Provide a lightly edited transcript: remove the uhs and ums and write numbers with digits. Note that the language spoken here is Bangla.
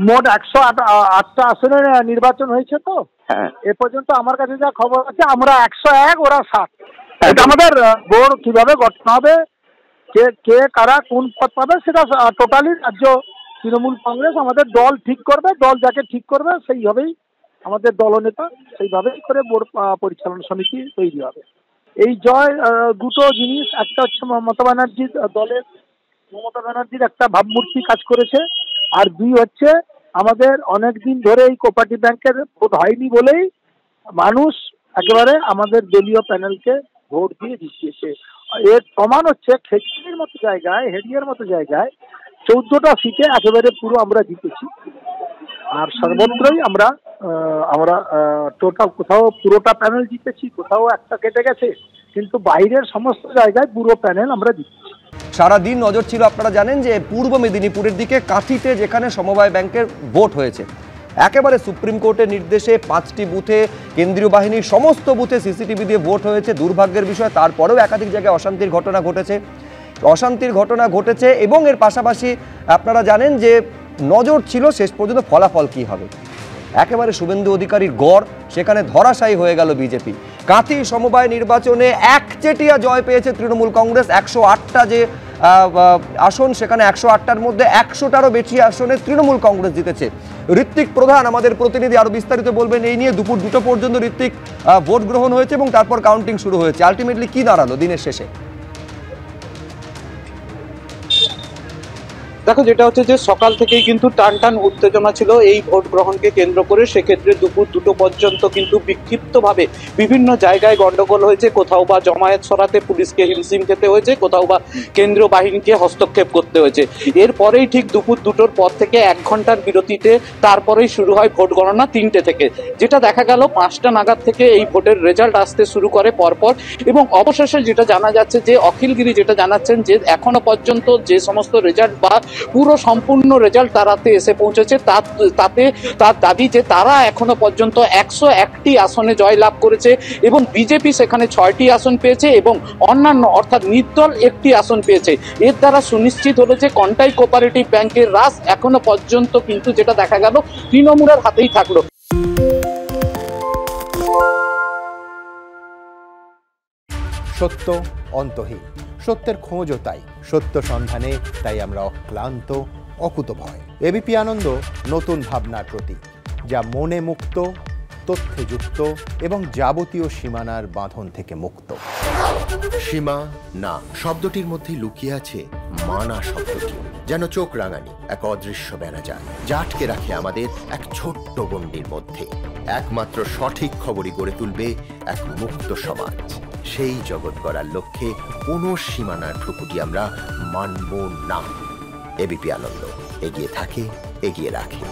মোট 108টা আসনে নির্বাচন হয়েছে তো। হ্যাঁ, এ পর্যন্ত আমার কাছে যা খবর আছে আমরা 101, ওরা 60। এটা আমাদের বোর্ড কিভাবে গঠন হবে, কে কারা কোন পদ পাবে, সেটা টোটালি রাজ্য তৃণমূল কংগ্রেস আমাদের দল ঠিক করবে। দল যাকে ঠিক করবে সেইভাবেই আমাদের দলনেতা সেইভাবেই করে বোর্ড পরিচালনা সমিতি তৈরি হবে। এই জয় দুটো জিনিস, একটা হচ্ছে মমতা ব্যানার্জির দলের, মমতা ব্যানার্জির একটা ভাবমূর্তি কাজ করেছে, আর দুই হচ্ছে আমাদের অনেক দিন ধরে এই কোঅপারেটিভ ব্যাংকের ভোট হয়নি বলেই মানুষ একেবারে আমাদের দলীয় প্যানেলকে ভোট দিয়ে জিতিয়েছে। এর প্রমাণ হচ্ছে খেজুরির মতো জায়গায়, হেডিয়ার মতো জায়গায় 14টা সিটে একেবারে পুরো আমরা জিতেছি। আর সর্বত্রই আমরা টোটাল কোথাও পুরোটা প্যানেল জিতেছি, কোথাও একটা কেটে গেছে, কিন্তু বাইরের সমস্ত জায়গায় পুরো প্যানেল আমরা জিতেছি। সারাদিন নজর ছিল, আপনারা জানেন যে পূর্ব মেদিনীপুরের দিকে কাঁথিতে যেখানে সমবায় ব্যাংকের ভোট হয়েছে, একেবারে সুপ্রিম কোর্টের নির্দেশে 5টি বুথে কেন্দ্রীয় বাহিনীর সমস্ত বুথে সিসিটিভি দিয়ে ভোট হয়েছে। দুর্ভাগ্যের বিষয়, তারপরেও একাধিক জায়গায় অশান্তির ঘটনা ঘটেছে এবং এর পাশাপাশি আপনারা জানেন যে নজর ছিল শেষ পর্যন্ত ফলাফল কি হবে। একেবারে শুভেন্দু অধিকারীর গড়, সেখানে ধরাশায়ী হয়ে গেল বিজেপি। কাঁথি সমবায় নির্বাচনে একচেটিয়া জয় পেয়েছে তৃণমূল কংগ্রেস। 108টা যে আসন, সেখানে 108টার মধ্যে 100টারও বেশি আসনে তৃণমূল কংগ্রেস জিতেছে। ঋত্বিক প্রধান আমাদের প্রতিনিধি আরো বিস্তারিত বলবেন এই নিয়ে। দুপুর 2টা পর্যন্ত ঋত্বিক ভোট গ্রহণ হয়েছে এবং তারপর কাউন্টিং শুরু হয়েছে। আলটিমেটলি কি দাঁড়ালো দিনের শেষে? দেখো, যেটা হচ্ছে যে সকাল থেকেই কিন্তু টান উত্তেজনা ছিল এই ভোট গ্রহণকে কেন্দ্র করে। সেক্ষেত্রে দুপুর 2টো পর্যন্ত কিন্তু বিক্ষিপ্তভাবে বিভিন্ন জায়গায় গন্ডগোল হয়েছে। কোথাও বা জমায়েত সরাতে পুলিশকে হিমশিম খেতে হয়েছে, কোথাও বা কেন্দ্রীয় বাহিনীকে হস্তক্ষেপ করতে হয়েছে। এরপরেই ঠিক দুপুর 2টোর পর থেকে 1 ঘন্টার বিরতিতে তারপরেই শুরু হয় ভোট গণনা 3টে থেকে। যেটা দেখা গেল 5টা নাগাদ থেকে এই ভোটের রেজাল্ট আসতে শুরু করে পরপর, এবং অবশেষে যেটা জানা যাচ্ছে যে অখিলগিরি যেটা জানাচ্ছেন যে এখনো পর্যন্ত যে সমস্ত রেজাল্ট বা পুরো সম্পূর্ণ রেজাল্ট তারাতে এসে পৌঁছেছে, তাতে তার দাবি যে তারা এখনো পর্যন্ত 101টি আসনে জয়লাভ করেছে এবং বিজেপি সেখানে 6টি আসন পেয়েছে এবং অন্যান্য অর্থাৎ নির্দল 1টি আসন পেয়েছে। এর দ্বারা সুনিশ্চিত হলো যে কন্টাই কোঅপারেটিভ ব্যাংকের রাস এখনো পর্যন্ত কিন্তু যেটা দেখা গেল তৃণমূলের হাতেই থাকলো। সত্য অন্তহীন, সত্যের খোঁজও তাই, সত্য সন্ধানে তাই আমরা অক্লান্ত, অকুতভয়। এবিপি আনন্দ নতুন ভাবনার প্রতীক, যা মনে মুক্ত, তথ্যে যুক্ত এবং যাবতীয় সীমানার বাঁধন থেকে মুক্ত। সীমা না শব্দটির মধ্যেই লুকিয়ে আছে মানা শব্দটি, যেন চোখ রাঙানি এক অদৃশ্য বেড়াজাল, যা আটকে রাখে আমাদের এক ছোট্ট গণ্ডির মধ্যে। একমাত্র সঠিক খবরই গড়ে তুলবে এক মুক্ত সমাজ। সেই জগৎ গড়ার লক্ষ্যে কোনো সীমানার ঠুকুটি আমরা মানব না। এবিপি আনন্দ এগিয়ে থাকে, এগিয়ে রাখে।